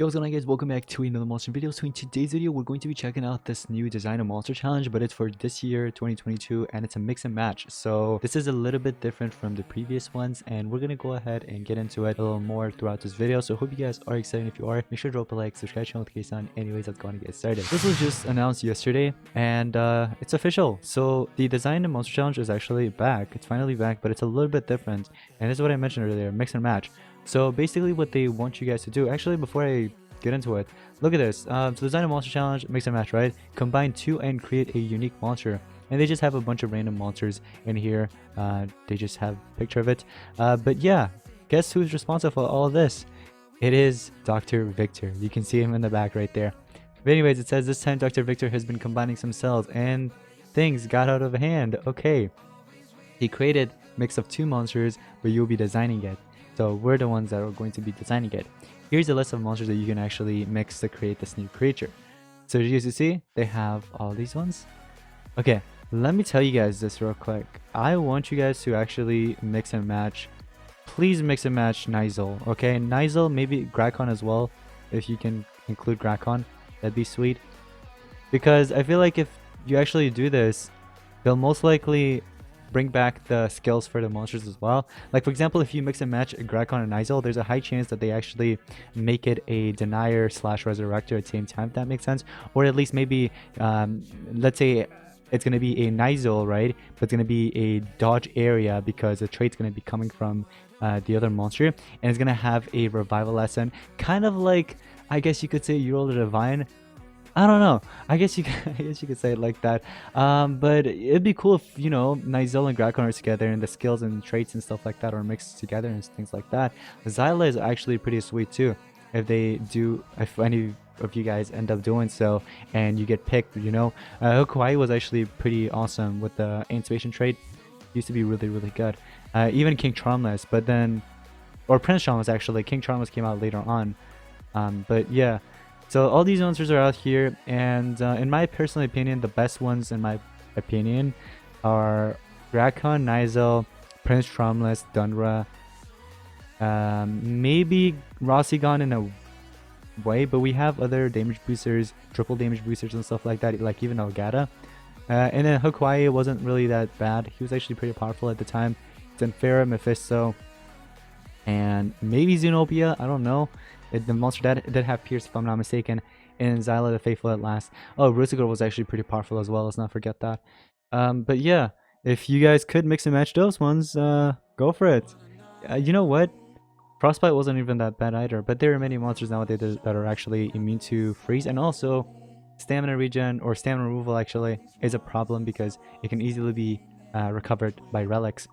Yo, what's going on guys, welcome back to another monster video. So in today's video we're going to be checking out this new design of monster challenge, but it's for this year 2022 and it's a mix and match. So this is a little bit different from the previous ones and we're gonna go ahead and get into it a little more throughout this video. So hope you guys are excited. If you are, make sure to drop a like, subscribe to the notification on. Anyways, let's go on and get started. This was just announced yesterday and it's official. So the design of monster challenge is actually back. It's finally back, but it's a little bit different, and this is what I mentioned earlier, mix and match. So basically what they want you guys to do, actually before I get into it, look at this. So design a monster challenge, mix and match, right? Combine two and create a unique monster. And they just have a bunch of random monsters in here. They just have a picture of it. But yeah, guess who's responsible for all of this? It is Dr. Victor. You can see him in the back right there. But anyways, it says this time Dr. Victor has been combining some cells and things got out of hand. Okay. He created a mix of two monsters, but you'll be designing it. So we're the ones that are going to be designing it. Here's a list of monsters that you can actually mix to create this new creature. So as you see, they have all these ones. Okay, let me tell you guys this real quick. I want you guys to actually mix and match. Please mix and match Nizal, okay? Nizal, maybe Grakon as well. If you can include Grakon, that'd be sweet. Because I feel like if you actually do this, they'll most likely bring back the skills for the monsters as well. Like for example, if you mix and match Grakon and Nizal, there's a high chance that they actually make it a denier slash resurrector at the same time, if that makes sense. Or at least maybe let's say it's going to be a Nizal, right, but it's going to be a dodge area because the trait's going to be coming from the other monster, and it's going to have a revival lesson, kind of like, I guess you could say, Euro the Divine. I don't know. I guess you could say it like that. But it'd be cool if, you know, Nizal and Grakon are together and the skills and traits and stuff like that are mixed together and things like that. Zyla is actually pretty sweet too. If any of you guys end up doing so and you get picked, you know. Hokuai was actually pretty awesome with the anticipation trait. Used to be really, really good. Even King Charmless, but then, or Prince Charmless actually. King Charmless came out later on. But yeah. So all these monsters are out here, and in my personal opinion, the best ones in my opinion are Grakon, Nizal, Prince Charmless, Dunra, maybe Rossigon in a way, but we have other damage boosters, triple damage boosters and stuff like that, like even Elgato. And then Hokuai wasn't really that bad. He was actually pretty powerful at the time. Zenfera, Mephisto, and maybe Zenobia, I don't know. The monster that did have Pierce, if I'm not mistaken, and Zyla the Faithful at last. Oh, Rusigur was actually pretty powerful as well, let's not forget that. But yeah, if you guys could mix and match those ones, go for it. You know what? Frostbite wasn't even that bad either, but there are many monsters nowadays that are actually immune to freeze, and also stamina regen, or stamina removal actually, is a problem because it can easily be recovered by relics.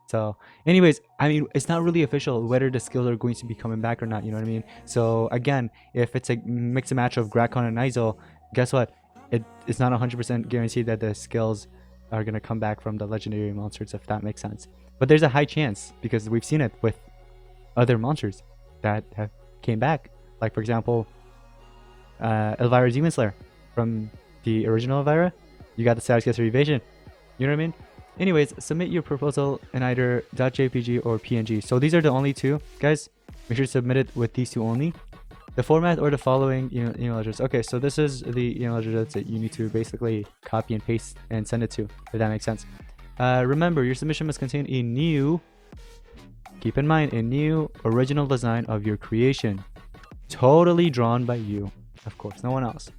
So anyways, I mean, it's not really official whether the skills are going to be coming back or not, you know what I mean? So again, if it's a mix and match of Grakon and Nizal, guess what? It's not 100% guaranteed that the skills are going to come back from the legendary monsters, if that makes sense. But there's a high chance because we've seen it with other monsters that have came back. Like for example, Elvira Demon Slayer from the original Elvira. You got the status guess evasion. You know what I mean? Anyways, submit your proposal in either .jpg or png. So these are the only two, guys. Make sure to submit it with these two only. The format or the following email address. Okay, so this is the email address that you need to basically copy and paste and send it to, if that makes sense. Remember, your submission must contain a new, keep in mind, a new original design of your creation. Totally drawn by you. Of course, no one else.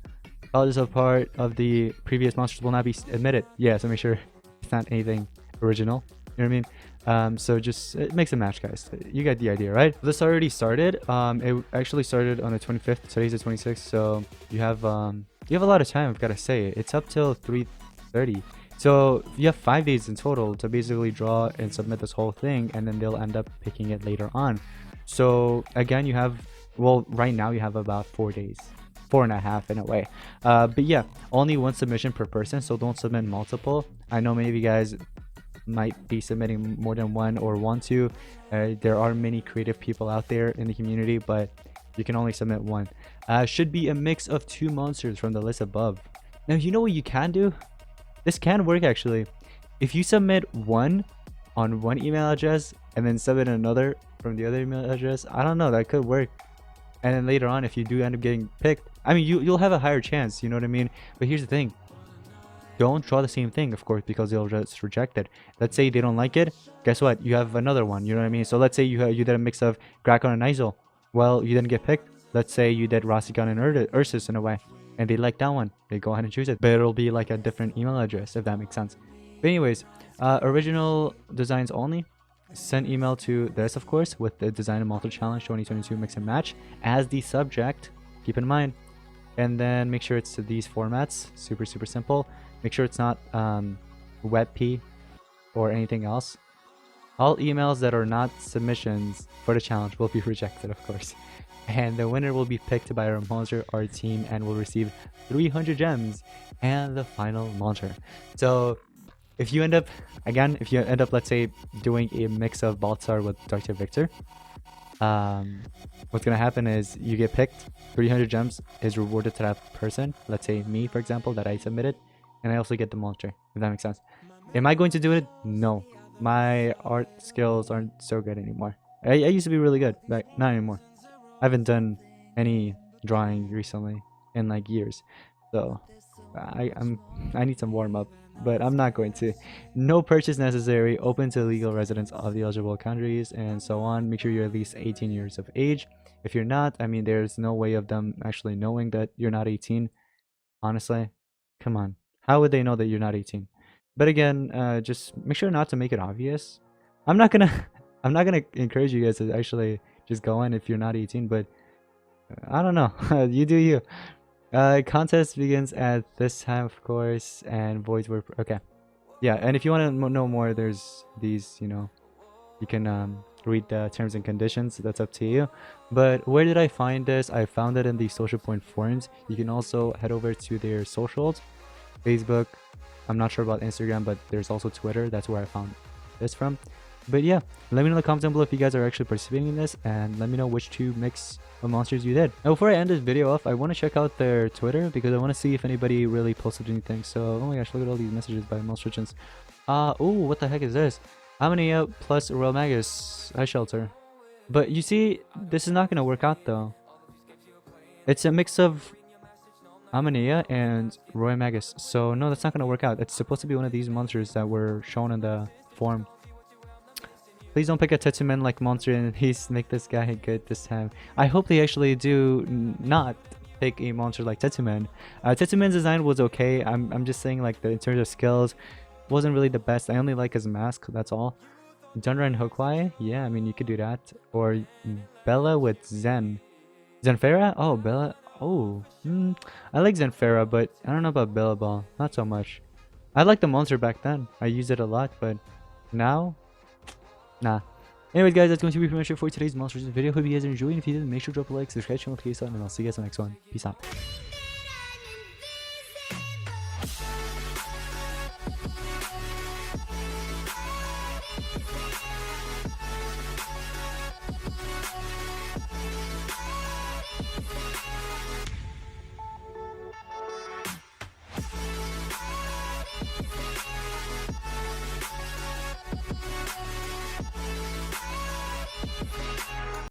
Colors of part of the previous monsters will not be admitted. Yeah, so make sure it's not anything original, you know what I mean? So just mix and match, guys. You get the idea, right? This already started. It actually started on the 25th. Today's the 26th, so you have a lot of time. I've got to say, it's up till 3:30, so you have 5 days in total to basically draw and submit this whole thing, and then they'll end up picking it later on. So again, you have, well, right now you have about 4 days. 4.5 in a way, but yeah, only one submission per person, so don't submit multiple. I know many of you guys might be submitting more than one or want to. There are many creative people out there in the community, but you can only submit one. Should be a mix of two monsters from the list above. Now, you know what you can do? This can work actually. If you submit one on one email address and then submit another from the other email address, I don't know, that could work. And then later on, if you do end up getting picked, I mean, you'll have a higher chance, you know what I mean? But here's the thing. Don't draw the same thing, of course, because they'll just reject it. Let's say they don't like it. Guess what? You have another one, you know what I mean? So let's say you did a mix of Grakon and Izel. Well, you didn't get picked. Let's say you did Rasigan and Ursus in a way, and they like that one. They go ahead and choose it. But it'll be like a different email address, if that makes sense. But anyways, original designs only. Send email to this, of course, with the Design and Malta Challenge 2022 Mix and Match as the subject. Keep in mind. And then make sure it's to these formats. Super, super simple. Make sure it's not WebP or anything else. All emails that are not submissions for the challenge will be rejected, of course. And the winner will be picked by our monster, our team, and will receive 300 gems and the final monster. So if you end up, again, let's say, doing a mix of Baltzar with Dr. Victor, what's gonna happen is you get picked. 300 gems is rewarded to that person. Let's say me, for example, that I submitted, and I also get the monster, if that makes sense. Am I going to do it? No. My art skills aren't so good anymore. I used to be really good, but not anymore. I haven't done any drawing recently in like years, so I need some warm up. But I'm not going to. No purchase necessary. Open to legal residents of the eligible countries and so on. Make sure you're at least 18 years of age. If you're not, I mean, there's no way of them actually knowing that you're not 18. Honestly, come on. How would they know that you're not 18? But again, just make sure not to make it obvious. I'm not gonna encourage you guys to actually just go in if you're not 18. But I don't know. You do you. Contest begins at this time, of course, and voids were okay. Yeah, and if you want to know more, there's these, you know, you can read the terms and conditions. That's up to you. But where did I find this? I found it in the Social Point forums. You can also head over to their socials, Facebook. I'm not sure about Instagram, but there's also Twitter. That's where I found this from. But yeah, let me know in the comments down below if you guys are actually participating in this, and let me know which two mix of monsters you did. Now, before I end this video off, I want to check out their Twitter because I want to see if anybody really posted anything. So, oh my gosh, look at all these messages by most Richards. Oh, what the heck is this? Amania plus Royal Magus Ice Shelter. But you see, this is not going to work out though. It's a mix of Amania and Royal Magus. So, no, that's not going to work out. It's supposed to be one of these monsters that were shown in the form. Please don't pick a Tetsuman like monster and please make this guy good this time. I hope they actually do not pick a monster like Tetsuman. Tetsuman's design was okay. I'm just saying, like, in terms of skills, wasn't really the best. I only like his mask, that's all. Jundra and Hokwai? Yeah, I mean, you could do that. Or Bella with Zen. Zenfera? Oh, Bella. Oh, I like Zenfera, but I don't know about Bella Ball. Not so much. I liked the monster back then. I used it a lot, but now... Nah. Anyways, guys, that's going to be pretty much it for today's Monsters video. Hope you guys are enjoying. If you did, make sure to drop a like, subscribe to the channel, and I'll see you guys in the next one. Peace out.